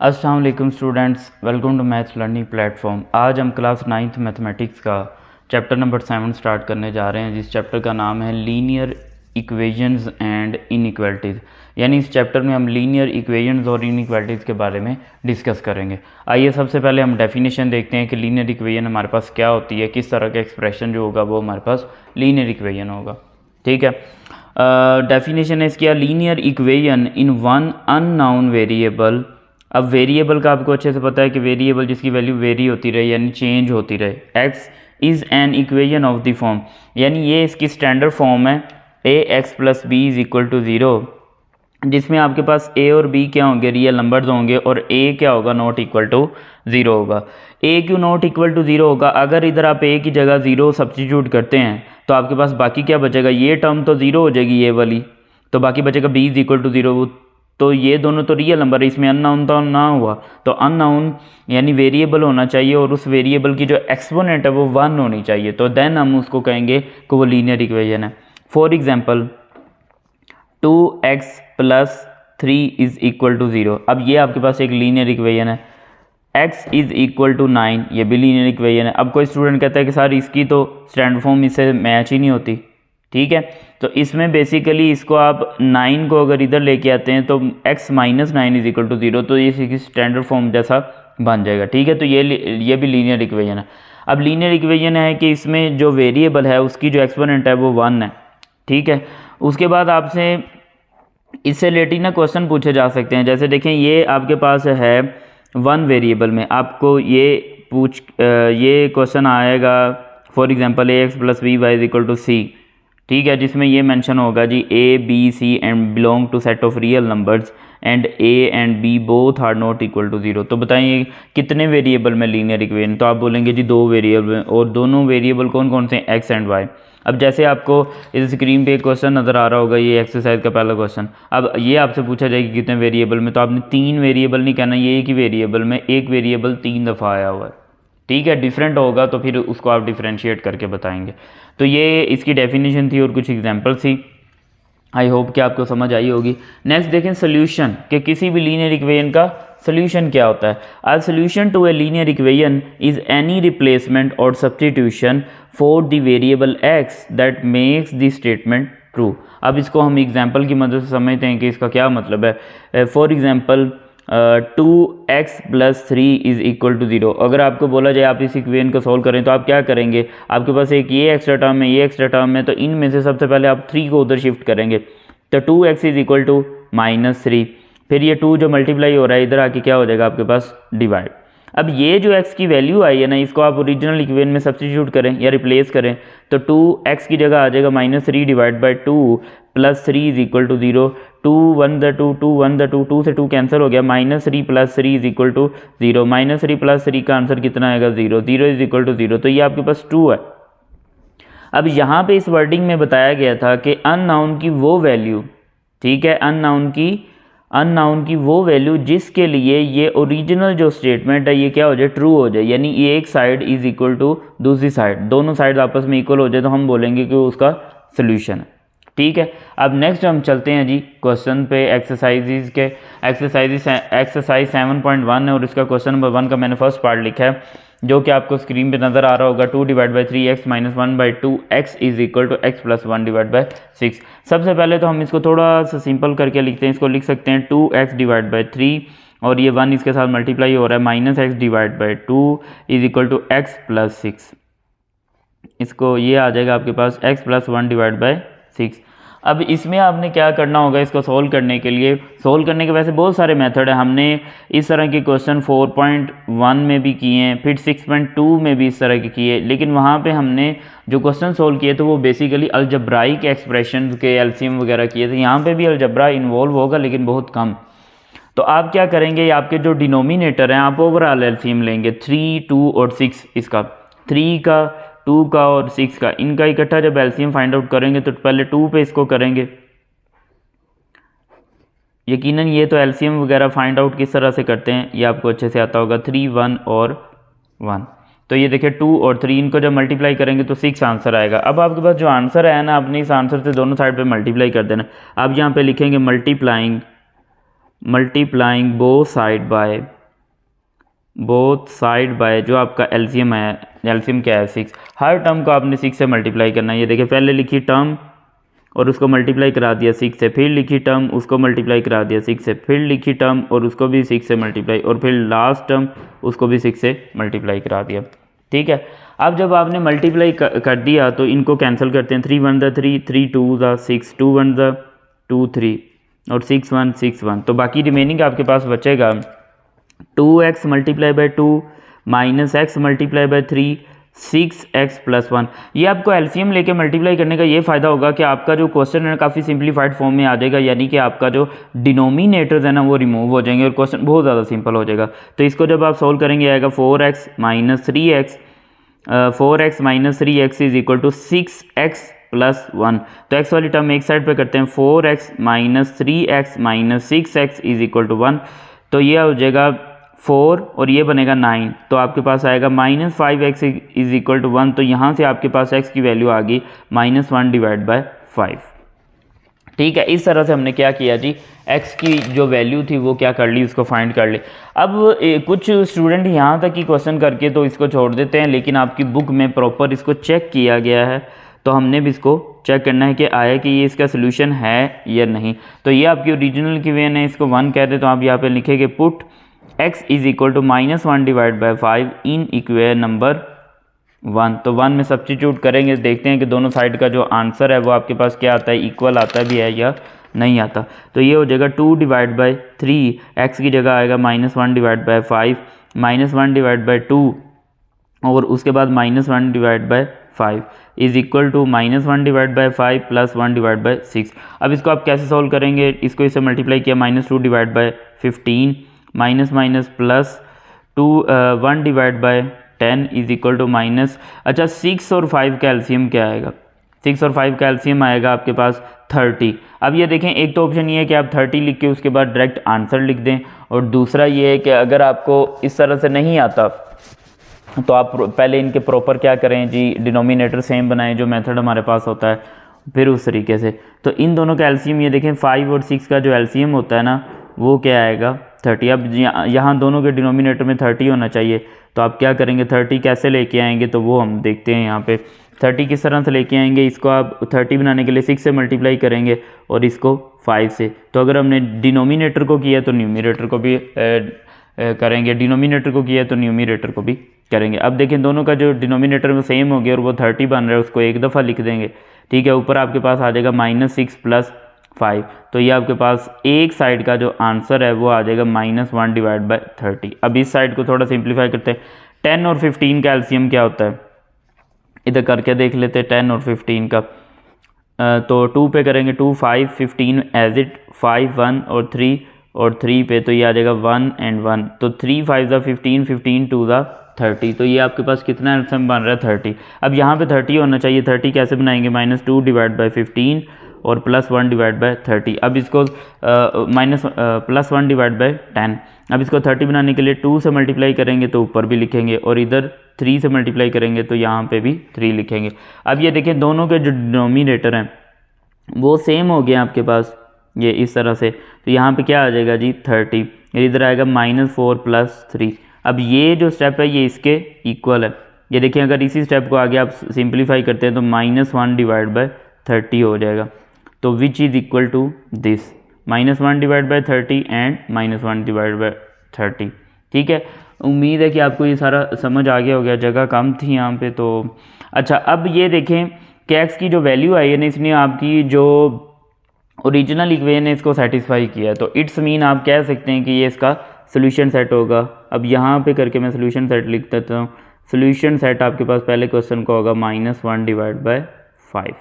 अस्सलाम वालेकुम students, welcome to maths learning platform. आज हम क्लास 9th मैथमेटिक्स का चैप्टर नंबर 7 स्टार्ट करने जा रहे हैं, जिस चैप्टर का नाम है लीनियर इक्वेशंस एंड इनइक्वालिटीज़। यानी इस चैप्टर में हम लीनियर इक्वेशंस और इनइक्वालिटीज़ के बारे में डिस्कस करेंगे। आइए सबसे पहले हम डेफिनेशन देखते हैं कि लीनियर इक्वेशन हमारे पास क्या होती है, किस तरह का एक्सप्रेशन जो होगा वो हमारे पास लीनियर इक्वेशन होगा। ठीक है, डेफिनेशन है इसकी, linear equation in one unknown variable. अब वेरिएबल का आपको अच्छे से पता है कि वेरिएबल जिसकी वैल्यू वेरी होती रहे यानी चेंज होती रहे। X is an equation of the form, यानी ये इसकी स्टैंडर्ड फॉर्म है a x plus b is equal to zero, जिसमें आपके पास ए और बी क्या होंगे, रियल नंबर्स होंगे, और ए क्या होगा, नॉट इक्वल टू ज़ीरो होगा। ए क्यों नॉट इक्वल टू ज़ीरो होगा? अगर इधर आप ए की जगह ज़ीरो सब्स्टिट्यूट करते हैं तो आपके पास बाकी क्या बचेगा, ये टर्म तो ज़ीरो हो जाएगी ये वाली, तो बाकी बचेगा B is equal to zero. तो ये दोनों तो रियल नंबर है, इसमें अननाउन तो ना हुआ, तो अननाउन यानी वेरिएबल होना चाहिए और उस वेरिएबल की जो एक्सपोनेंट है वो 1 होनी चाहिए, तो देन हम उसको कहेंगे कि वो लीनियर इक्वेशन है। For example 2x plus 3 is equal to zero. अब ये आपके पास एक लीनियर इक्वेशन है। x इज़ इक्वल टू 9, ये भी लीनियर इक्वेशन है। अब कोई स्टूडेंट कहता है कि सर इसकी तो स्टैंडर्ड फॉर्म इससे मैच ही नहीं होती। ठीक है, तो इसमें बेसिकली इसको आप 9 को अगर इधर लेके आते हैं तो x minus 9 is equal to zero, तो ये इसकी स्टैंडर्ड फॉर्म जैसा बन जाएगा। ठीक है, तो ये भी लीनियर इक्वेशन है। अब लीनियर इक्वेशन है कि इसमें जो वेरिएबल है उसकी जो एक्सपोनेंट है वो 1 है। ठीक है, उसके बाद आपसे इससे रिलेटेड ना क्वेश्चन पूछे जा सकते हैं। जैसे देखें, ये आपके पास है 1 वेरिएबल में, आपको ये क्वेश्चन आएगा for example a x plus b y is equal to c. ठीक है, जिसमें ये मेंशन होगा जी a b c and belong to set of real numbers and a and b both are not equal to zero. तो बताइए कितने variable में लीनियर इक्वेशन? तो आप बोलेंगे जी 2 वेरिएबल, और दोनों वेरिएबल कौन कौन से, एक्स एंड वाई। अब जैसे आपको इस स्क्रीन पे एक क्वेश्चन नज़र आ रहा होगा, ये एक्सरसाइज का पहला क्वेश्चन। अब ये आपसे पूछा जाएगा कितने वेरिएबल में, तो आपने 3 वेरिएबल नहीं कहना, ये एक ही वेरिएबल में एक वेरिएबल 3 दफ़ा आया हुआ है। ठीक है, डिफरेंट होगा तो फिर उसको आप डिफ्रेंशिएट करके बताएंगे। तो ये इसकी डेफिनेशन थी और कुछ एग्जांपल थी। आई होप कि आपको समझ आई होगी। नेक्स्ट देखें सोल्यूशन, कि किसी भी लीनियर इक्वेशन का सोल्यूशन क्या होता है। A solution to a linear equation is any replacement और substitution for the variable x that makes the statement true. अब इसको हम एग्जांपल की मदद से समझते हैं कि इसका क्या मतलब है। For example 2x plus 3 is equal to zero. अगर आपको बोला जाए आप इस इक्वेशन को सॉल्व करें तो आप क्या करेंगे, आपके पास एक ये एक्स्ट्रा टर्म है, ये एक्स्ट्रा टर्म है, तो इनमें से सबसे पहले आप 3 को उधर शिफ्ट करेंगे, तो 2x is equal to minus 3। फिर ये 2 जो मल्टीप्लाई हो रहा है इधर आके क्या हो जाएगा आपके पास, डिवाइड। अब ये जो x की वैल्यू आई है ना, इसको आप ओरिजिनल इक्वेशन में सब्स्टिट्यूट करें या रिप्लेस करें, तो 2x की जगह आ जाएगा minus 3 divide by 2 plus 3 is equal to zero. 2 1 द 2 2 1 द 2, 2 से 2 कैंसिल हो गया, minus 3 plus 3 is equal to zero. Minus 3 plus 3 का आंसर कितना आएगा, zero. Zero is equal to zero, तो ये आपके पास 2 है। अब यहाँ पे इस वर्डिंग में बताया गया था कि अननाउन की वो वैल्यू, ठीक है, अननाउन की वो वैल्यू जिसके लिए ये ओरिजिनल जो स्टेटमेंट है ये क्या हो जाए, ट्रू हो जाए। यानी ये एक साइड इज इक्वल टू दूसरी साइड, दोनों साइड आपस में इक्वल हो जाए तो हम बोलेंगे कि उसका सोल्यूशन है। ठीक है, अब नेक्स्ट हम चलते हैं जी क्वेश्चन पे, एक्सरसाइज 7.1 है और इसका क्वेश्चन नंबर 1 का मैंने फर्स्ट पार्ट लिखा है, जो कि आपको स्क्रीन पे नज़र आ रहा होगा। 2 divide by 3x minus 1 by 2x is equal to x plus 1 divide by 6। सबसे पहले तो हम इसको थोड़ा सा सिंपल करके लिखते हैं। इसको लिख सकते हैं 2x डिवाइड बाई 3 और ये 1 इसके साथ मल्टीप्लाई हो रहा है, minus x divide by 2 is equal to x plus 6। इसको ये आ जाएगा आपके पास x प्लस 1 डिवाइड बाई 6। अब इसमें आपने क्या करना होगा, इसको सोल्व करने के लिए, सोल्व करने के वैसे बहुत सारे मेथड है। हमने इस तरह के क्वेश्चन 4.1 में भी किए हैं, फिर 6.2 में भी इस तरह के किए, लेकिन वहाँ पे हमने जो क्वेश्चन सोल्व किए थे वो बेसिकली अलजब्राइक एक्सप्रेशन के एलसीएम वगैरह किए थे। यहाँ पे भी अलजब्रा इन्वॉल्व होगा लेकिन बहुत कम। तो आप क्या करेंगे, आपके जो डिनोमिनेटर हैं आप ओवरऑल एलसीएम लेंगे, 3, 2 और 6, इसका 3 का, 2 का और 6 का, इनका इकट्ठा जब एलसीएम फाइंड आउट करेंगे तो पहले 2 पे इसको करेंगे। यकीनन ये तो एलसीएम वगैरह फाइंड आउट किस तरह से करते हैं ये आपको अच्छे से आता होगा। 3, 1 और 1, तो ये देखिए 2 और 3, इनको जब मल्टीप्लाई करेंगे तो 6 आंसर आएगा। अब आपके पास जो आंसर है ना, आपने इस आंसर से दोनों साइड पे मल्टीप्लाई कर देना। अब यहाँ पे लिखेंगे multiplying multiplying both side by जो आपका एलसीएम है, एलसीएम क्या है 6, हर टर्म को आपने 6 से मल्टीप्लाई करना है। ये देखिए पहले लिखी टर्म और उसको मल्टीप्लाई करा दिया 6 से, फिर लिखी टर्म उसको मल्टीप्लाई करा दिया 6 से, फिर लिखी टर्म और उसको भी 6 से मल्टीप्लाई, और फिर लास्ट टर्म उसको भी 6 से मल्टीप्लाई करा दिया। ठीक है, अब जब आपने मल्टीप्लाई कर दिया तो इनको कैंसिल करते हैं। 3 1 3, 3 2 6, 2 1 2 3 और 6 1 6 1। तो बाकी रिमेनिंग आपके पास बचेगा 2x multiply by 2 minus x multiply by 3 6x plus 1। ये आपको एलसीएम लेके मल्टीप्लाई करने का ये फ़ायदा होगा कि आपका जो क्वेश्चन है काफ़ी सिंप्लीफाइड फॉर्म में आ जाएगा, यानी कि आपका जो डिनोमिनेटर्स है ना वो रिमूव हो जाएंगे और क्वेश्चन बहुत ज़्यादा सिंपल हो जाएगा। तो इसको जब आप सोल्व करेंगे आएगा 4x minus 3x, 4x minus 3x is equal to 6x plus 1। तो x वाली टर्म एक साइड पे करते हैं, 4x minus 3x minus 6x is equal to 1। तो ये हो जाएगा 4 और ये बनेगा 9। तो आपके पास आएगा minus 5x is equal to 1। तो यहाँ से आपके पास x की वैल्यू आ गई -1 डिवाइड बाय 5। ठीक है, इस तरह से हमने क्या किया जी, x की जो वैल्यू थी वो क्या कर ली, उसको फाइंड कर ली। अब कुछ स्टूडेंट यहाँ तक ही क्वेश्चन करके तो इसको छोड़ देते हैं, लेकिन आपकी बुक में प्रॉपर इसको चेक किया गया है, तो हमने भी इसको चेक करना है कि आया कि ये इसका सोल्यूशन है या नहीं। तो ये आपकी ओरिजिनल की वेन है, इसको 1 कहते, तो आप यहाँ पे लिखेंगे put x is equal to -1 divide by 5 in equation number 1। तो 1 में सब्स्टिट्यूट करेंगे, देखते हैं कि दोनों साइड का जो आंसर है वो आपके पास क्या आता है, इक्वल आता भी है या नहीं आता। तो ये हो जाएगा 2 डिवाइड बाय 3, x की जगह आएगा -1 डिवाइड बाय 5, -1 डिवाइड बाय 2 और उसके बाद -1 divide by 5 is equal to -1 divide by 5 plus 1 divide by 6। अब इसको आप कैसे सॉल्व करेंगे, इसको इससे मल्टीप्लाई किया, -2 divide by 15 minus minus plus 1 divide by 10 is equal to minus, अच्छा 6 और 5 का एलसीएम क्या आएगा, 6 और 5 का एलसीएम आएगा आपके पास 30। अब ये देखें, एक तो ऑप्शन ये है कि आप 30 लिख के उसके बाद डायरेक्ट आंसर लिख दें, और दूसरा ये है कि अगर आपको इस तरह से नहीं आता तो आप पहले इनके प्रॉपर क्या करें जी, डिनोमिनेटर सेम बनाएं जो मेथड हमारे पास होता है, फिर उस तरीके से। तो इन दोनों का एलसीएम ये देखें, 5 और 6 का जो एलसीएम होता है ना वो क्या आएगा 30। अब यहाँ दोनों के डिनोमिनेटर में 30 होना चाहिए, तो आप क्या करेंगे 30 कैसे लेके आएंगे, तो वो हम देखते हैं। यहाँ पे 30 किस तरह से लेके आएंगे, इसको आप 30 बनाने के लिए 6 से मल्टीप्लाई करेंगे और इसको 5 से। तो अगर हमने डिनोमिनेटर को किया तो न्यूमिनेटर को भी करेंगे, डिनोमिनेटर को किया तो न्यूमिनेटर को भी करेंगे। अब देखें दोनों का जो डिनोमिनेटर वो सेम हो गया और वो 30 बन रहा है, उसको एक दफ़ा लिख देंगे। ठीक है, ऊपर आपके पास आ जाएगा -6 प्लस 5। तो ये आपके पास एक साइड का जो आंसर है वो आ जाएगा -1 डिवाइड बाय 30। अब इस साइड को थोड़ा सिंप्लीफाई करते हैं, 10 और 15 का एलसीएम क्या होता है, इधर करके देख लेते हैं 10 और 15 का। तो 2 पे करेंगे 2 5 15 एज इट, 5 1 और 3 पे, तो ये आ जाएगा 1 and 1। तो 3 5 15, 15 2 30। तो ये आपके पास कितना एलसीएम बन रहा है 30। अब यहाँ पे 30 होना चाहिए, 30 कैसे बनाएंगे, -2 डिवाइड बाय 15 और +1 डिवाइड बाय 30। अब इसको +1 डिवाइड बाय 10। अब इसको 30 बनाने के लिए 2 से मल्टीप्लाई करेंगे तो ऊपर भी लिखेंगे, और इधर 3 से मल्टीप्लाई करेंगे तो यहाँ पे भी 3 लिखेंगे। अब ये देखें दोनों के जो डिनोमिनेटर हैं वो सेम हो गए आपके पास, ये इस तरह से। तो यहाँ पे क्या आ जाएगा जी 30, इधर आएगा -4 + 3। अब ये जो स्टेप है ये इसके इक्वल है। ये देखिए अगर इसी स्टेप को आगे आप सिंप्लीफाई करते हैं तो -1 डिवाइड बाय 30 हो जाएगा। तो which is equal to this, -1 divide by 30 and -1 divide by 30। ठीक है, उम्मीद है कि आपको ये सारा समझ आ गया हो गया, जगह कम थी यहाँ पे। तो अच्छा, अब ये देखें कि x की जो वैल्यू आई है ना, इसने आपकी जो ओरिजिनल इक्वेशन है इसको सेटिस्फाई किया है। तो इट्स मीन आप कह सकते हैं कि ये इसका सोल्यूशन सेट होगा। अब यहाँ पे करके मैं सोल्यूशन सेट लिख देता हूँ। सोल्यूशन सेट आपके पास पहले क्वेश्चन का होगा -1 डिवाइड बाय 5।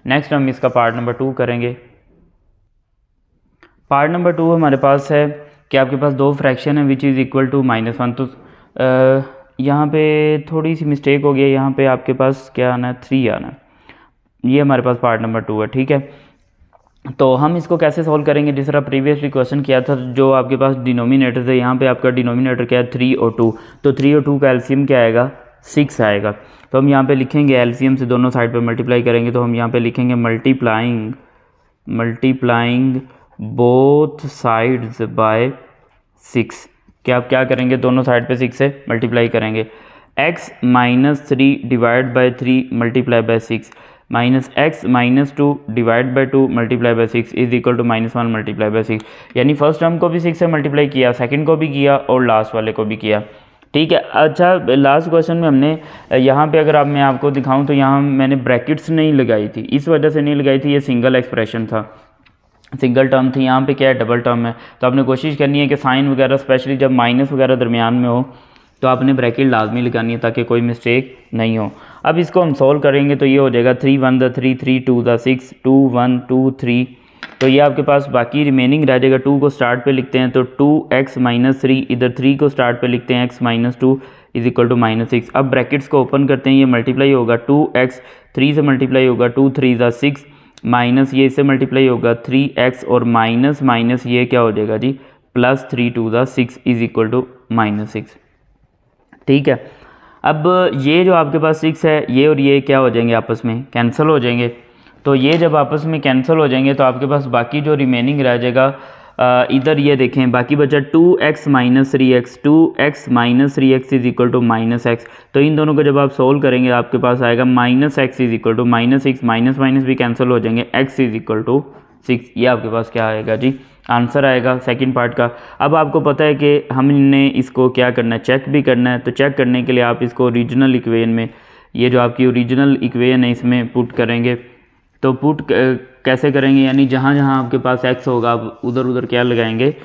नेक्स्ट हम इसका पार्ट नंबर 2 करेंगे। पार्ट नंबर 2 हमारे पास है कि आपके पास दो फ्रैक्शन है विच इज़ इक्वल टू -1। तो यहाँ पे थोड़ी सी मिस्टेक हो गई है, यहाँ पे आपके पास क्या आना है 3 आना है। ये हमारे पास पार्ट नंबर 2 है। ठीक है, तो हम इसको कैसे सॉल्व करेंगे, जिस तरह प्रीवियसली क्वेश्चन किया था, जो आपके पास डिनोमिनेटर थे, यहाँ पे आपका डिनोमिनेटर क्या है 3 और 2। तो 3 और 2 का एलसीएम क्या आएगा 6 आएगा। तो हम यहाँ पे लिखेंगे एलसीएम से दोनों साइड पे मल्टीप्लाई करेंगे, तो हम यहाँ पे लिखेंगे मल्टीप्लाइंग बोथ साइड्स बाय 6, कि आप क्या करेंगे, दोनों साइड पे 6 से मल्टीप्लाई करेंगे। x minus 3 divide by 3 multiply by 6 minus x minus 2 divide by 2 multiply by 6 is equal to -1 multiply by 6। यानी फर्स्ट टर्म को भी 6 से मल्टीप्लाई किया, सेकंड को भी किया और लास्ट वाले को भी किया। ठीक है। अच्छा, लास्ट क्वेश्चन में हमने यहाँ पे अगर मैं आपको दिखाऊं तो यहाँ मैंने ब्रैकेट्स नहीं लगाई थी, इस वजह से नहीं लगाई थी, ये सिंगल एक्सप्रेशन था, सिंगल टर्म थी। यहाँ पे क्या है, डबल टर्म है। तो आपने कोशिश करनी है कि साइन वगैरह स्पेशली जब माइनस वगैरह दरमियान में हो तो आपने ब्रैकेट लाजमी लगानी है ताकि कोई मिस्टेक नहीं हो। अब इसको हम सॉल्व करेंगे तो ये हो जाएगा 3 1 द 3 3 2 द 6 2 1 2 3। तो ये आपके पास बाकी रिमेनिंग रह जाएगा। 2 को स्टार्ट पे लिखते हैं तो 2x माइनस 3, इधर 3 को स्टार्ट पे लिखते हैं x minus 2 is equal to -6। अब ब्रैकेट्स को ओपन करते हैं, ये मल्टीप्लाई होगा 2x 3 से मल्टीप्लाई होगा 2 3 द 6 माइनस ये इससे मल्टीप्लाई होगा 3x और माइनस माइनस ये क्या हो जाएगा जी plus 3 2 the 6 is equal to -6। ठीक है। अब ये जो आपके पास 6 है ये और ये क्या हो जाएंगे, आपस में कैंसिल हो जाएंगे। तो ये जब आपस में कैंसिल हो जाएंगे तो आपके पास बाकी जो रिमेनिंग रह जाएगा इधर ये देखें बाकी बचा 2x minus 3x 2x minus 3x is equal to -x। तो इन दोनों को जब आप सोल्व करेंगे आपके पास आएगा -x is equal to -6, minus minus भी कैंसिल हो जाएंगे, x इज इक्वल टू 6। ये आपके पास क्या आएगा जी, आंसर आएगा सेकंड पार्ट का। अब आपको पता है कि हमने इसको क्या करना है, चेक भी करना है। तो चेक करने के लिए आप इसको ओरिजिनल इक्वेशन में, ये जो आपकी ओरिजिनल इक्वेशन है इसमें पुट करेंगे। तो पुट कैसे करेंगे, यानी जहाँ जहाँ आपके पास x होगा आप उधर उधर क्या लगाएंगे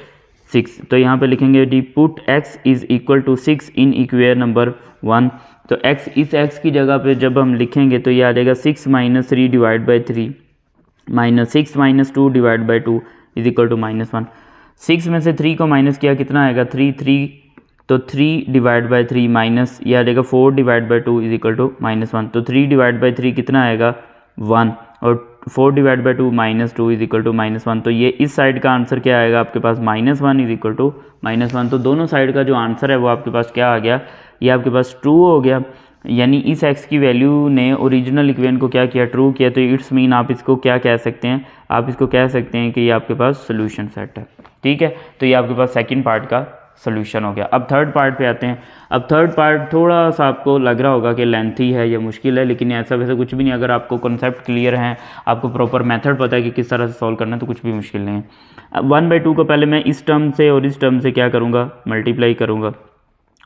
6। तो यहाँ पे लिखेंगे डी put x is equal to 6 in equation number 1। तो x, इस x की जगह पे जब हम लिखेंगे तो ये आ जाएगा 6 minus 3 divide by 3 minus 6 minus 2 divide by 2 is equal to -1। 6 में से 3 को माइनस किया कितना आएगा 3 तो 3 डिवाइड बाई 3 माइनस ये आ जाएगा 4 divide by 2 is equal to -1। तो 3 डिवाइड बाई 3 कितना आएगा 1 और 4 divide by 2 -2 is equal to -1। तो ये इस साइड का आंसर क्या आएगा आपके पास -1 इज इक्वल टू -1। तो दोनों साइड का जो आंसर है वो आपके पास क्या आ गया, ये आपके पास ट्रू हो गया। यानी इस x की वैल्यू ने ओरिजिनल इक्वेशन को क्या किया, ट्रू किया। तो इट्स मीन आप इसको क्या कह सकते हैं, आप इसको कह सकते हैं कि ये आपके पास सोल्यूशन सेट है। ठीक है। तो ये आपके पास सेकंड पार्ट का सोल्यूशन हो गया। अब थर्ड पार्ट पे आते हैं। अब थर्ड पार्ट थोड़ा सा आपको लग रहा होगा कि लेंथी है या मुश्किल है, लेकिन ऐसा वैसे कुछ भी नहीं। अगर आपको कॉन्सेप्ट क्लियर है, आपको प्रॉपर मेथड पता है कि किस तरह से सॉल्व करना है, तो कुछ भी मुश्किल नहीं है। अब 1/2 को पहले मैं इस टर्म से और इस टर्म से क्या करूँगा, मल्टीप्लाई करूँगा।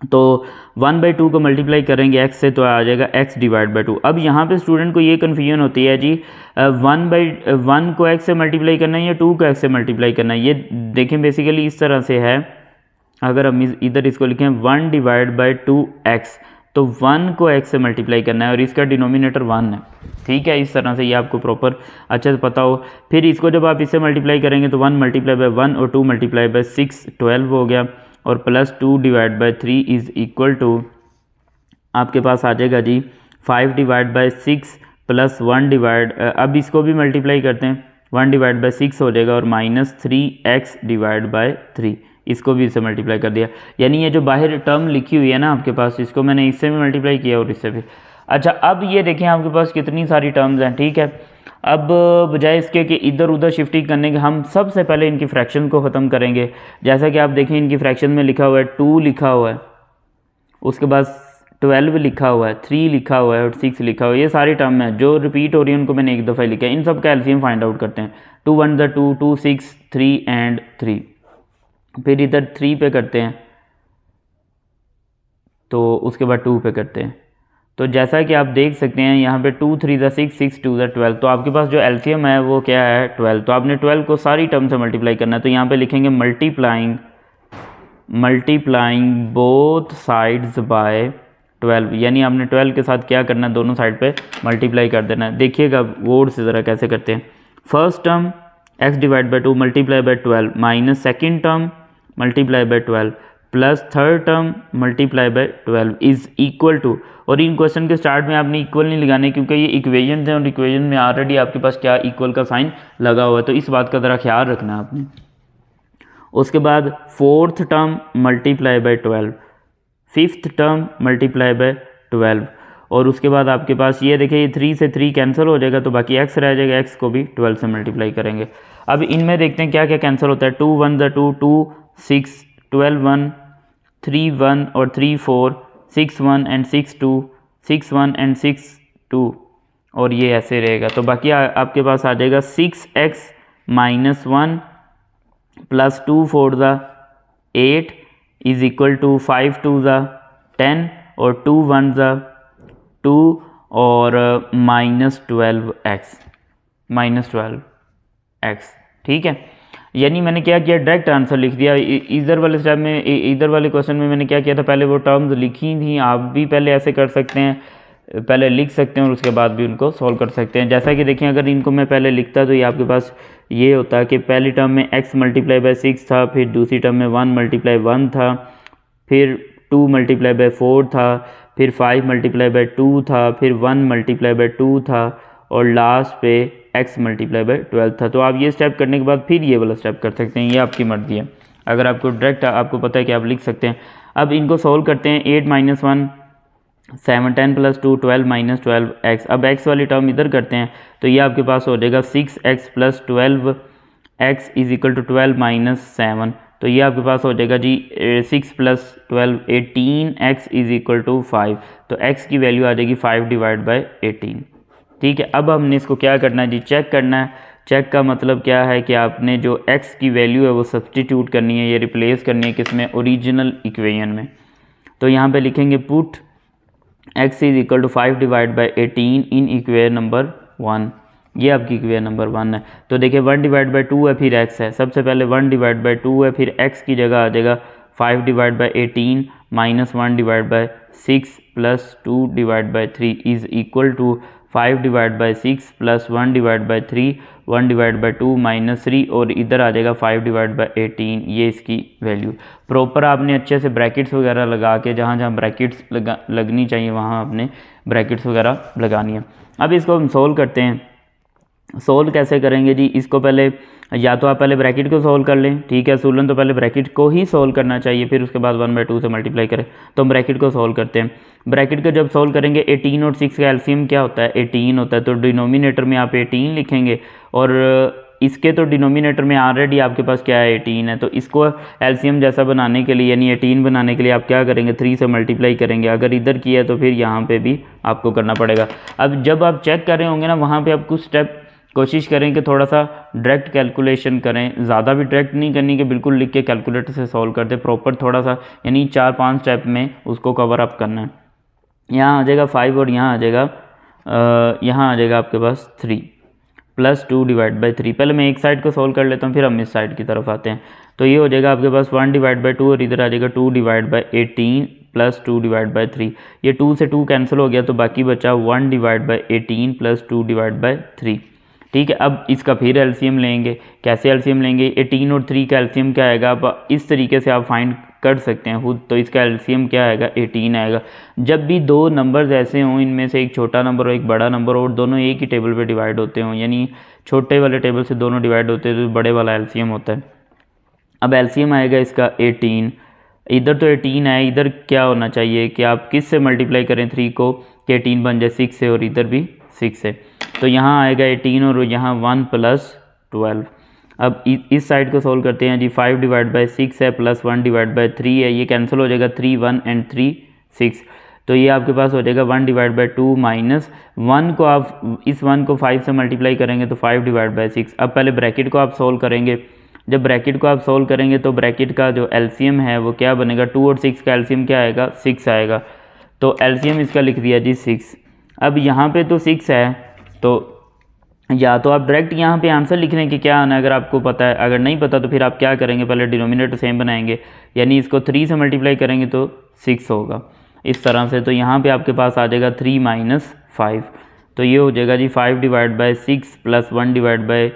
तो 1/2 को मल्टीप्लाई करेंगे x से तो आ जाएगा x डिवाइड बाई 2। अब यहाँ पे स्टूडेंट को ये कन्फ्यूजन होती है जी 1/1 को x से मल्टीप्लाई करना है या 2 को x से मल्टीप्लाई करना है। ये देखें बेसिकली इस तरह से है, अगर हम इधर इसको लिखें 1 डिवाइड बाई 2x तो 1 को x से मल्टीप्लाई करना है और इसका डिनोमिनेटर 1 है। ठीक है, इस तरह से ये आपको प्रॉपर अच्छे से पता हो। फिर इसको जब आप इससे मल्टीप्लाई करेंगे तो 1 मल्टीप्लाई बाई 1 और 2 मल्टीप्लाई बाई 6 12 हो गया और plus 2 divide by 3 is equal to आपके पास आ जाएगा जी 5 डिवाइड बाई 6 प्लस 1 डिवाइड, अब इसको भी मल्टीप्लाई करते हैं 1 डिवाइड बाई 6 हो जाएगा और -3x डिवाइड बाई 3 इसको भी इससे मल्टीप्लाई कर दिया। यानी ये जो बाहर टर्म लिखी हुई है ना आपके पास, इसको मैंने इससे भी मल्टीप्लाई किया और इससे भी। अच्छा, अब ये देखें आपके पास कितनी सारी टर्म्स हैं। ठीक है, अब बजाय इसके कि इधर उधर शिफ्टिंग करने के हम सबसे पहले इनकी फ्रैक्शन को ख़त्म करेंगे। जैसा कि आप देखें इनकी फ्रैक्शन में लिखा हुआ है 2 लिखा हुआ है, उसके बाद 12 लिखा हुआ है, 3 लिखा हुआ है और 6 लिखा हुआ है। ये सारी टर्म है जो रिपीट हो रही है, उनको मैंने एक दफ़ा लिखा है। इन सब का एलसीएम फाइंड आउट करते हैं। 2 1 द 2 2 6 3 एंड 3। फिर इधर 3 पे करते हैं तो उसके बाद 2 पे करते हैं। तो जैसा कि आप देख सकते हैं यहाँ पे 2 3 द 6 6 2 द 12। तो आपके पास जो एलसीएम है वो क्या है 12। तो आपने 12 को सारी टर्म से मल्टीप्लाई करना है। तो यहाँ पे लिखेंगे मल्टीप्लाइंग बोथ साइड्स बाय 12। यानी आपने 12 के साथ क्या करना है, दोनों साइड पे मल्टीप्लाई कर देना है। देखिएगा वर्ड से ज़रा कैसे करते हैं। First term x divide by 2 multiply by 12 minus second term multiply by 12 plus third term multiply by 12 is equal to, और इन क्वेश्चन के स्टार्ट में आपने इक्वल नहीं लगाने क्योंकि ये इक्वेशन है और इक्वेशन में ऑलरेडी आपके पास क्या इक्वल का साइन लगा हुआ है। तो इस बात का ज़रा ख्याल रखना है आपने। उसके बाद fourth term multiply by 12, fifth term multiply by 12 और उसके बाद आपके पास ये देखिए ये 3 से 3 कैंसिल हो जाएगा, तो बाकी x रह जाएगा, x को भी 12 से मल्टीप्लाई करेंगे। अब इनमें देखते हैं क्या क्या कैंसिल होता है। 2 1 ज़ा 2, 2 6, 12 1, 3 1 और 3 4, 6 1 एंड 6 2, 6 1 एंड 6 2, और ये ऐसे रहेगा। तो बाकी आपके पास आ जाएगा 6x माइनस 1 प्लस 2 4 ज़ा 8 इज इक्वल टू 5 2 ज़ा 10 और 2 1 ज़ा 2 और माइनस 12x, ठीक है। यानी मैंने क्या किया, डायरेक्ट आंसर लिख दिया। इधर वाले स्टेप में, इधर वाले क्वेश्चन में मैंने क्या किया था, पहले वो टर्म्स लिखी थी। आप भी पहले ऐसे कर सकते हैं, पहले लिख सकते हैं और उसके बाद भी उनको सॉल्व कर सकते हैं। जैसा कि देखिए अगर इनको मैं पहले लिखता तो ये आपके पास ये होता कि पहली टर्म में x मल्टीप्लाई बाई 6 था, फिर दूसरी टर्म में 1 मल्टीप्लाई 1 था, फिर 2 मल्टीप्लाई बाई 4 था, फिर 5 मल्टीप्लाई बाई 2 था, फिर 1 मल्टीप्लाई बाई 2 था, और लास्ट पे x मल्टीप्लाई बाई 12 था। तो आप ये स्टेप करने के बाद फिर ये वाला स्टेप कर सकते हैं, ये आपकी मर्जी है। अगर आपको डायरेक्ट आपको पता है कि आप लिख सकते हैं। अब इनको सॉल्व करते हैं। 8 माइनस 1 7, 10 प्लस 2 12 माइनस 12x। अब x वाली टर्म इधर करते हैं तो ये आपके पास हो जाएगा 6x plus 12x is equal to 12 minus 7। तो ये आपके पास हो जाएगा जी 6 plus 12 18x is equal to 5। तो x की वैल्यू आ जाएगी 5 डिवाइड बाई 18, ठीक है। अब हमने इसको क्या करना है जी, चेक करना है। चेक का मतलब क्या है कि आपने जो x की वैल्यू है वो सब्सटीट्यूट करनी है, ये रिप्लेस करनी है किसमें, ओरिजिनल इक्वेशन में। तो यहाँ पे लिखेंगे put x is equal to 5 divide by 18 in equation number 1। ये आपकी इक्वेशन नंबर 1 है। तो देखिए 1 डिवाइड बाई 2 है, फिर x है। सबसे पहले 1 डिवाइड बाई 2 है, फिर x की जगह आ जाएगा 5 divide by 18 minus 1 divide by 6 plus 2 divide by 3 is equal to 5 divide by 6 plus 1 divide by 3, 1 divide by 2 minus 3, और इधर आ जाएगा 5 डिवाइड बाई 18। ये इसकी वैल्यू प्रॉपर आपने अच्छे से ब्रैकेट्स वगैरह लगा के, जहाँ जहाँ ब्रैकेट्स लगनी चाहिए वहाँ आपने ब्रैकेट्स वगैरह लगानी है। अब इसको हम सोल्व करते हैं। सोल्व कैसे करेंगे जी, इसको पहले या तो आप पहले ब्रैकेट को सोल्व कर लें, ठीक है। सूलन तो पहले ब्रैकेट को ही सोल्व करना चाहिए, फिर उसके बाद 1/2 से मल्टीप्लाई करें। तो हम ब्रैकेट को सोल्व करते हैं। ब्रैकेट को जब सोल्व करेंगे 18 और 6 का एलसीएम क्या होता है, 18 होता है। तो डिनोमिनेटर में आप 18 लिखेंगे, और इसके तो डिनोमिनेटर में ऑलरेडी आपके पास क्या है, 18 है। तो इसको एलसीएम जैसा बनाने के लिए, यानी 18 बनाने के लिए आप क्या करेंगे, 3 से मल्टीप्लाई करेंगे। अगर इधर किया तो फिर यहाँ पे भी आपको करना पड़ेगा। अब जब आप चेक कर रहे होंगे ना, वहाँ पे आप कुछ स्टेप कोशिश करें कि थोड़ा सा डायरेक्ट कैलकुलेशन करें। ज़्यादा भी डायरेक्ट नहीं करनी कि बिल्कुल लिख के कैलकुलेटर से सॉल्व कर दे, प्रॉपर थोड़ा सा, यानी 4-5 स्टेप में उसको कवर अप करना है। यहाँ आ जाएगा 5 और यहाँ आ जाएगा आपके पास 3 प्लस 2 डिवाइड बाई 3। पहले मैं एक साइड को सॉल्व कर लेता हूँ, फिर हम इस साइड की तरफ आते हैं। तो ये हो जाएगा आपके पास 1 डिवाइड बाई 2, और इधर आ जाएगा 2 divide by 18 plus 2 divide by 3। ये 2 से 2 कैंसिल हो गया, तो बाकी बचा 1 divide by 18 plus 2 divide by 3, ठीक है। अब इसका फिर एलसीएम लेंगे। कैसे एलसीएम लेंगे, 18 और 3 का एलसीएम क्या आएगा, अब इस तरीके से आप फाइंड कर सकते हैं खुद। तो इसका एलसीएम क्या आएगा, 18 आएगा। जब भी दो नंबर्स ऐसे हों, इनमें से एक छोटा नंबर और एक बड़ा नंबर और दोनों एक ही टेबल पे डिवाइड होते हों, यानी छोटे वाले टेबल से दोनों डिवाइड होते हैं, तो बड़े वाला एलसीएम होता है। अब एलसीएम आएगा इसका 18। इधर तो 18 है, इधर क्या होना चाहिए कि आप किस से मल्टीप्लाई करें 3 को कि 18 बन जाए 6 से, और इधर भी 6 से। तो यहाँ आएगा 18 और यहाँ 1 प्लस 12। अब इस साइड को सोल्व करते हैं जी। 5 डिवाइड बाई 6 है प्लस 1 डिवाइड बाई 3 है, ये कैंसिल हो जाएगा, 3 1 एंड 3 6। तो ये आपके पास हो जाएगा 1 डिवाइड बाई 2 माइनस 1 को आप इस 1 को 5 से मल्टीप्लाई करेंगे तो 5 डिवाइड बाई 6। अब पहले ब्रैकेट को आप सोल्व करेंगे। जब ब्रैकेट को आप सोल्व करेंगे तो ब्रैकेट का जो एलसीएम है वो क्या बनेगा, 2 और 6 का एलसीएम क्या आएगा, 6 आएगा। तो एलसीएम इसका लिख दिया जी 6। अब यहाँ पे तो 6 है, तो या तो आप डायरेक्ट यहाँ पे आंसर लिखने की क्या आना है, अगर आपको पता है। अगर नहीं पता तो फिर आप क्या करेंगे, पहले डिनोमिनेटर सेम बनाएंगे, यानी इसको 3 से मल्टीप्लाई करेंगे तो 6 होगा इस तरह से। तो यहाँ पे आपके पास आ जाएगा 3 माइनस 5। तो ये हो जाएगा जी 5 divide by 6 plus 1 divide by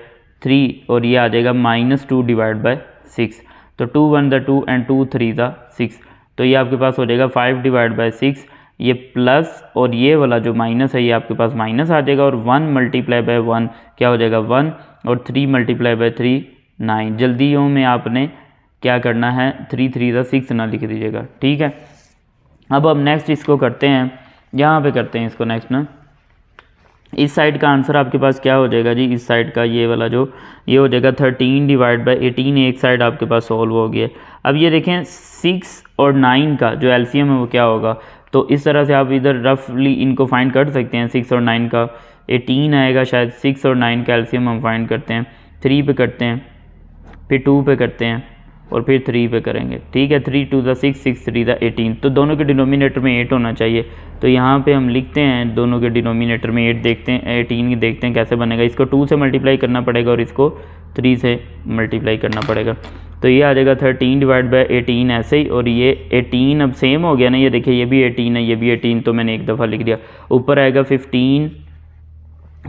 3, और ये आ जाएगा माइनस 2 डिवाइड बाई 6। तो 2 1 ज़ा 2 एंड 2 3 ज़ा 6। तो ये आपके पास हो जाएगा 5 डिवाइड बाई 6, ये प्लस और ये वाला जो माइनस है ये आपके पास माइनस आ जाएगा, और 1 मल्टीप्लाई बाई 1 क्या हो जाएगा 1, और 3 मल्टीप्लाई बाई 3 9। जल्दियों में आपने क्या करना है, 3 3 ज़ा 6 ना लिख दीजिएगा, ठीक है। अब हम नेक्स्ट इसको करते हैं। यहाँ पे करते हैं इसको नेक्स्ट ना। इस साइड का आंसर आपके पास क्या हो जाएगा जी, इस साइड का ये वाला जो ये हो जाएगा 13 डिवाइड बाई 18, एक साइड आपके पास सॉल्व हो गया। अब ये देखें 6 और 9 का जो एलसीएम है वो क्या होगा, तो इस तरह से आप इधर रफली इनको फाइंड कर सकते हैं। 6 और 9 का 18 आएगा शायद, 6 और 9 का एलसीएम हम फाइंड करते हैं, 3 पे करते हैं, फिर 2 पे करते हैं और फिर 3 पे करेंगे। ठीक है, 3 2 द 6, 6 3 द 18, तो दोनों के डिनोमिनेटर में 8 होना चाहिए। तो यहाँ पे हम लिखते हैं दोनों के डिनोमिनेटर में 8 देखते हैं, 18 देखते हैं कैसे बनेगा। इसको 2 से मल्टीप्लाई करना पड़ेगा और इसको 3 से मल्टीप्लाई करना पड़ेगा। तो ये आ जाएगा 13 डिवाइड बाई 18 ऐसे ही, और ये 18 अब सेम हो गया ना, ये देखिए ये भी 18 है ये भी 18, तो मैंने एक दफ़ा लिख दिया। ऊपर आएगा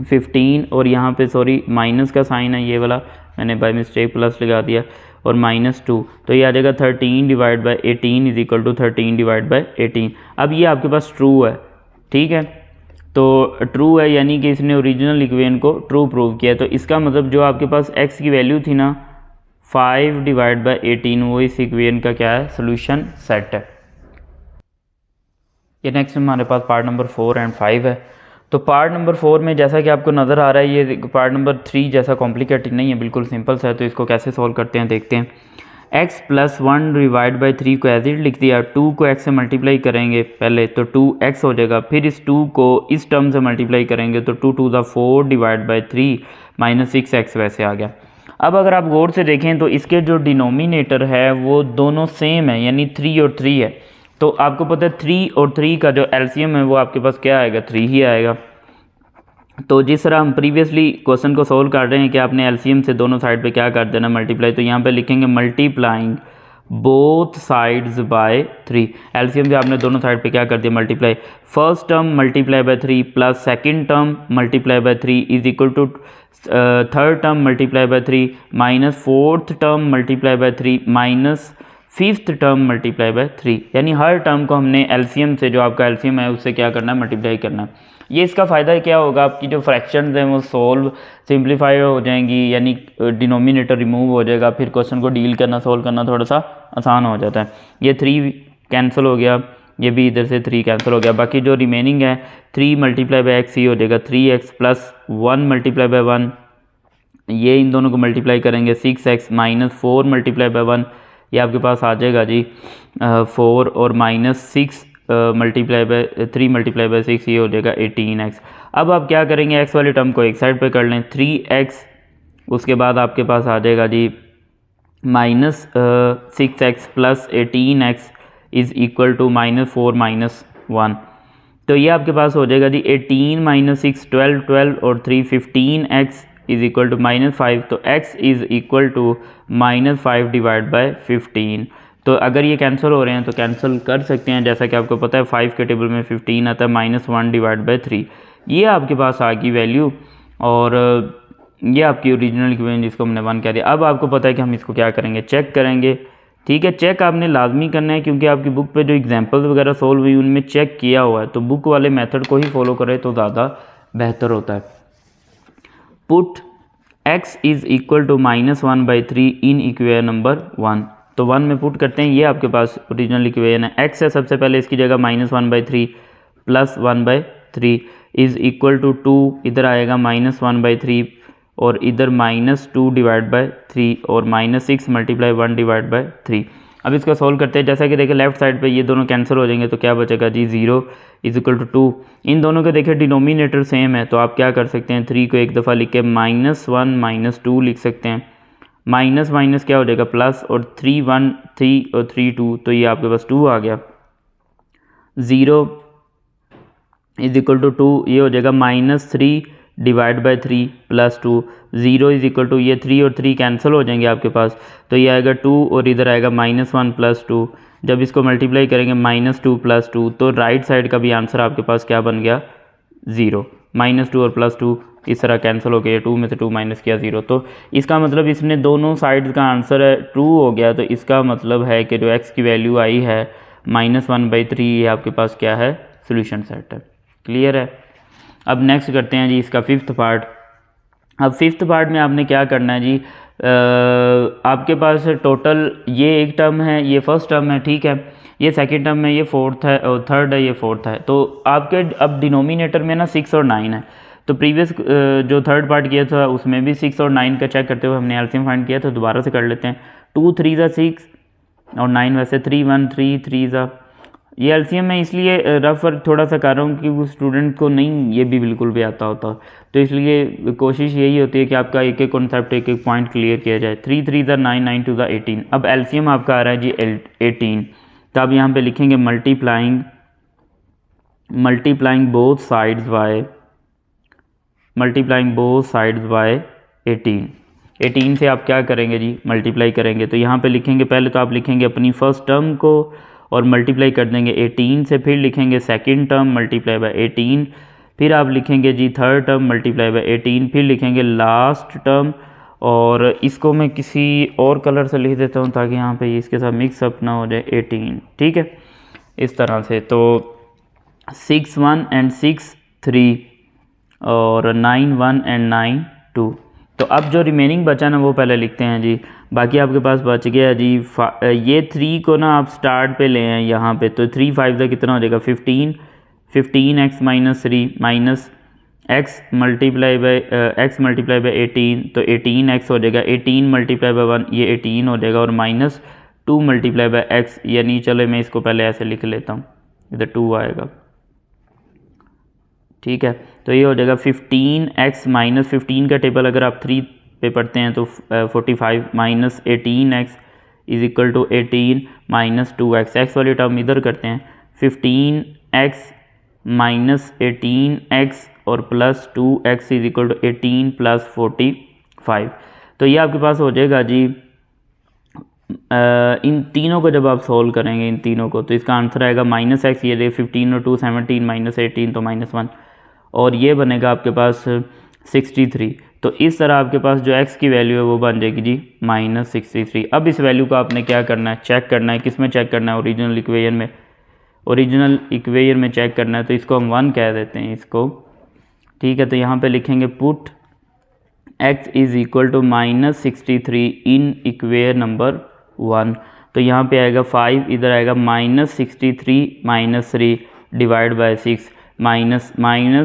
15 और यहाँ पे सॉरी माइनस का साइन है ये वाला, मैंने बाय मिस्टेक प्लस लगा दिया, और -2, तो ये आ जाएगा 13 divide by 18 is equal to 13 divide by 18। अब ये आपके पास ट्रू है, ठीक है, तो ट्रू है यानी कि इसने ओरिजिनल इक्वेशन को ट्रू प्रूव किया। तो इसका मतलब जो आपके पास x की वैल्यू थी ना 5 डिवाइड बाई 18, वो इस इक्वेशन का क्या है, सोल्यूशन सेट है। ये नेक्स्ट हमारे पास पार्ट नंबर 4 एंड 5 है। तो पार्ट नंबर 4 में जैसा कि आपको नज़र आ रहा है ये पार्ट नंबर 3 जैसा कॉम्प्लिकेटेड नहीं है, बिल्कुल सिंपल सा है। तो इसको कैसे सॉल्व करते हैं देखते हैं। x + 1 डिवाइड बाई 3 को एज इट लिख दिया, 2 को x से मल्टीप्लाई करेंगे पहले तो 2x हो जाएगा, फिर इस 2 को इस टर्म से मल्टीप्लाई करेंगे तो 2 2 द 4 डिवाइड बाई 3 -6x वैसे आ गया। अब अगर आप गौर से देखें तो इसके जो डिनोमिनेटर है वो दोनों सेम है, यानी 3 और 3 है। तो आपको पता है 3 और 3 का जो एलसीएम है वो आपके पास क्या आएगा, 3 ही आएगा। तो जिस तरह हम प्रीवियसली क्वेश्चन को सॉल्व कर रहे हैं कि आपने एलसीएम से दोनों साइड पे क्या कर देना, मल्टीप्लाई, तो यहाँ पे लिखेंगे multiplying both sides by 3। LCM से आपने दोनों साइड पे क्या कर दिया, multiply. First term multiply by 3 plus second term multiply by 3 is equal to third term multiply by 3 minus fourth term multiply by 3 minus fifth term multiply by 3, यानी हर term को हमने एलसीएम से, जो आपका एलसीएम है उससे क्या करना है, मल्टीप्लाई करना है। ये इसका फ़ायदा क्या होगा, आपकी जो फ्रैक्शंस हैं वो सॉल्व सिंप्लीफाई हो जाएंगी, यानी डिनोमिनेटर रिमूव हो जाएगा, फिर क्वेश्चन को डील करना सॉल्व करना थोड़ा सा आसान हो जाता है। ये 3 कैंसिल हो गया, ये भी इधर से 3 कैंसिल हो गया, बाकी जो रिमेनिंग है 3 मल्टीप्लाई बाई एक्स ही हो जाएगा, 3x प्लस 1 मल्टीप्लाई बाई 1, ये इन दोनों को मल्टीप्लाई करेंगे 6x माइनस 4 मल्टीप्लाई बाई 1, ये आपके पास आ जाएगा जी 4 और -6 मल्टीप्लाई बाय 3 मल्टीप्लाई बाय 6, ये हो जाएगा 18x। अब आप क्या करेंगे, x वाले टर्म को एक साइड पे कर लें, 3x, उसके बाद आपके पास आ जाएगा जी -6x plus 18x is equal to -4 -1। तो ये आपके पास हो जाएगा जी 18 - 6 12 12 और 3 15x इज़ इक्वल टू -5, तो x is equal to -5 divide by 15। तो अगर ये कैंसिल हो रहे हैं तो कैंसिल कर सकते हैं, जैसा कि आपको पता है 5 के टेबल में 15 आता है, -1 डिवाइड बाय 3, ये आपके पास आ गई वैल्यू, और ये आपकी ओरिजिनल इक्वेशन जिसको हमने 1 कह दिया। अब आपको पता है कि हम इसको क्या करेंगे, चेक करेंगे। ठीक है, चेक आपने लाजमी करना है, क्योंकि आपकी बुक पे जो एग्जांपल्स वगैरह सॉल्व हुई उनमें चेक किया हुआ है, तो बुक वाले मेथड को ही फॉलो करें तो ज़्यादा बेहतर होता है। Put x is equal to -1/3 in equation number 1, तो 1 में पुट करते हैं, ये आपके पास ओरिजिनल इक्वेशन है। x है सबसे पहले, इसकी जगह -1/3 प्लस 1/3 इज़ इक्वल टू 2, इधर आएगा -1/3 और इधर -2 डिवाइड बाय 3 और -6 मल्टीप्लाई 1 डिवाइड बाय 3। अब इसको सॉल्व करते हैं, जैसा कि देखिए लेफ्ट साइड पे ये दोनों कैंसिल हो जाएंगे, तो क्या बचेगा जी 0 इज इक्वल टू 2। इन दोनों के देखिए डिनोमिनेटर सेम है, तो आप क्या कर सकते हैं, 3 को एक दफ़ा लिख के -1 -2 लिख सकते हैं, माइनस माइनस क्या हो जाएगा प्लस, और 3 1 3 और 3 2, तो ये आपके पास 2 आ गया। 0 इज इक्वल टू 2, ये हो जाएगा -3 divide by 3 plus 2। 0 is equal to, ये 3 और 3 कैंसिल हो जाएंगे आपके पास, तो ये आएगा 2 और इधर आएगा -1 प्लस 2। जब इसको मल्टीप्लाई करेंगे -2 प्लस 2, तो राइट साइड का भी आंसर आपके पास क्या बन गया, 0। -2 और +2 इस तरह कैंसिल हो गया, 2 में से 2 माइनस किया 0। तो इसका मतलब इसने दोनों साइड का आंसर है ट्रू हो गया, तो इसका मतलब है कि जो x की वैल्यू आई है -1/3, ये आपके पास क्या है, सोल्यूशन सेट है। क्लियर है। अब नेक्स्ट करते हैं जी इसका 5th पार्ट। अब 5th पार्ट में आपने क्या करना है जी, आपके पास टोटल ये एक टर्म है, ये फर्स्ट टर्म है, ठीक है, ये सेकंड टर्म है, ये फोर्थ है और थर्ड है, ये फोर्थ है। तो आपके अब डिनोमिनेटर में ना 6 और 9 है। तो प्रीवियस जो थर्ड पार्ट किया था उसमें भी 6 और 9 का चेक करते हुए हमने एलसीएम फाइंड किया था। दोबारा से कर लेते हैं। 2 3 ज़ा 6 और 9 वैसे 3 1 3 3 ज़ा। ये एलसीएम मैं इसलिए रफ वर्क थोड़ा सा कर रहा हूँ कि स्टूडेंट को नहीं ये भी बिल्कुल भी आता होता, तो इसलिए कोशिश यही होती है कि आपका एक एक कॉन्सेप्ट एक एक पॉइंट क्लियर किया जाए। 3 3 ज़ा 9 9 2 ज़ा 18। अब एलसीएम आपका आ रहा है जी 18। तो आप यहाँ पे लिखेंगे मल्टीप्लाइंग बोथ साइड्स बाय 18 से आप क्या करेंगे जी, मल्टीप्लाई करेंगे। तो यहाँ पे लिखेंगे, पहले तो आप लिखेंगे अपनी फर्स्ट टर्म को और मल्टीप्लाई कर देंगे 18 से, फिर लिखेंगे सेकंड टर्म मल्टीप्लाई बाय 18, फिर आप लिखेंगे जी थर्ड टर्म मल्टीप्लाई बाय 18, फिर लिखेंगे लास्ट टर्म। और इसको मैं किसी और कलर से लिख देता हूँ ताकि यहाँ पे इसके साथ मिक्सअप ना हो जाए 18, ठीक है, इस तरह से। तो 6 1 एंड 6 3 और 9 1 एंड 9 2। तो अब जो रिमेनिंग बचा ना वो पहले लिखते हैं जी। बाकी आपके पास बच गया जी ये 3 को ना आप स्टार्ट पे ले आए यहाँ पे। तो 3 5 का कितना हो जाएगा 15x minus 3 minus x multiply by 18। तो 18x हो जाएगा, 18 मल्टीप्लाई बाय 1 ये 18 हो जाएगा, और माइनस 2 मल्टीप्लाई बाय x, यानी चलो मैं इसको पहले ऐसे लिख लेता हूँ, इधर 2 आएगा, ठीक है। तो ये हो जाएगा 15x माइनस 15 का टेबल अगर आप 3 पे पढ़ते हैं तो 45 minus 18x is equal to 18 minus 2x। X वाली टर्म इधर करते हैं, 15x माइनस 18x और plus 2x is equal to 18 plus 45। तो ये आपके पास हो जाएगा जी। इन तीनों को जब आप सॉल्व करेंगे, इन तीनों को, तो इसका आंसर आएगा माइनस एक्स, ये 15 और 2 17 माइनस 18 तो माइनस 1, और ये बनेगा आपके पास 63। तो इस तरह आपके पास जो x की वैल्यू है वो बन जाएगी जी माइनस 63। अब इस वैल्यू को आपने क्या करना है, चेक करना है। किस में चेक करना है, ओरिजिनल इक्वेशन में चेक करना है। तो इसको हम 1 कह देते हैं इसको, ठीक है। तो यहाँ पे लिखेंगे put x is equal to minus 63 in equation number 1। तो यहाँ पे आएगा 5, इधर आएगा minus 63 minus 3 divide by 6 minus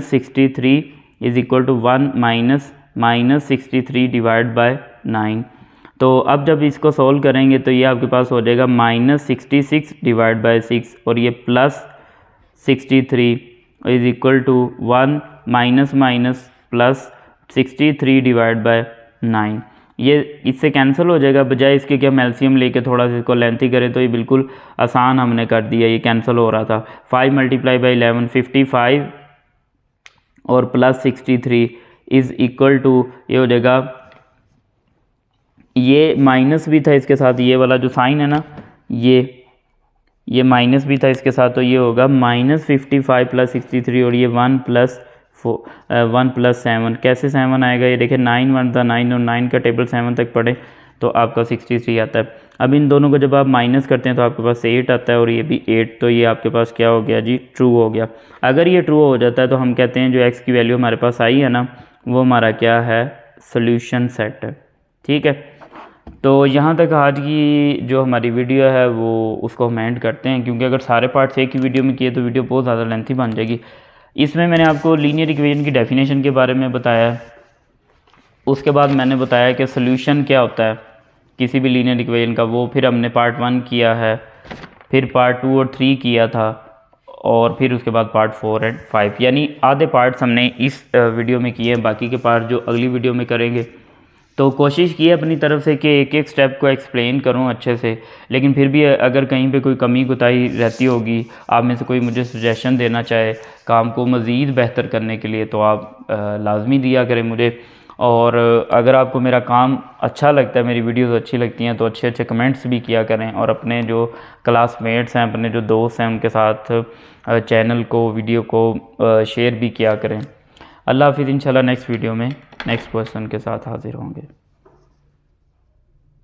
63 is equal to 1 minus 63 divide by 9। तो अब जब इसको सॉल्व करेंगे तो ये आपके पास हो जाएगा माइनस 66 डिवाइड बाय 6 और ये plus 63 is equal to 1 minus plus 63 divide by 9। ये इससे कैंसिल हो जाएगा, बजाय इसके कि हम एलसीएम लेके थोड़ा सा इसको लेंथी करें। तो ये बिल्कुल आसान हमने कर दिया, ये कैंसिल हो रहा था। 5 मल्टीप्लाई बाई 11 55 और प्लस 63 इज़ इक्वल टू, ये हो जाएगा, ये माइनस भी था इसके साथ, ये वाला जो साइन है ना, ये माइनस भी था इसके साथ, तो ये होगा माइनस 55 प्लस 63 और ये 1 प्लस 7। कैसे 7 आएगा, ये देखिए 9 1 था 9 और 9 का टेबल 7 तक पढ़े तो आपका 63 आता है। अब इन दोनों को जब आप माइनस करते हैं तो आपके पास 8 आता है और ये भी 8। तो ये आपके पास क्या हो गया जी, ट्रू हो गया। अगर ये ट्रू हो जाता है तो हम कहते हैं जो x की वैल्यू हमारे पास आई है ना, वो हमारा क्या है, सोल्यूशन सेट है, ठीक है। तो यहाँ तक आज की जो हमारी वीडियो है वो उसको हम एंड करते हैं, क्योंकि अगर सारे पार्ट्स एक ही वीडियो में किए तो वीडियो बहुत ज़्यादा लेंथी बन जाएगी। इसमें मैंने आपको लीनियर इक्वेशन की डेफिनेशन के बारे में बताया, उसके बाद मैंने बताया कि सोल्यूशन क्या होता है किसी भी लीनियर इक्वेशन का, वो फिर हमने पार्ट 1 किया है, फिर पार्ट 2 और 3 किया था, और फिर उसके बाद पार्ट 4 और 5, यानी आधे पार्ट्स हमने इस वीडियो में किए हैं। बाकी के पार्ट जो अगली वीडियो में करेंगे। तो कोशिश की है अपनी तरफ से कि एक एक स्टेप को एक्सप्लेन करूं अच्छे से, लेकिन फिर भी अगर कहीं पे कोई कमी कोताही रहती होगी, आप में से कोई मुझे सजेशन देना चाहे काम को मज़ीद बेहतर करने के लिए, तो आप लाजमी दिया करें मुझे। और अगर आपको मेरा काम अच्छा लगता है, मेरी वीडियोस अच्छी लगती हैं, तो अच्छे अच्छे कमेंट्स भी किया करें, और अपने जो क्लासमेट्स हैं, अपने जो दोस्त हैं, उनके साथ चैनल को, वीडियो को शेयर भी किया करें। अल्लाह हाफिज़। इंशाल्लाह नेक्स्ट वीडियो में नेक्स्ट पर्सन के साथ हाजिर होंगे।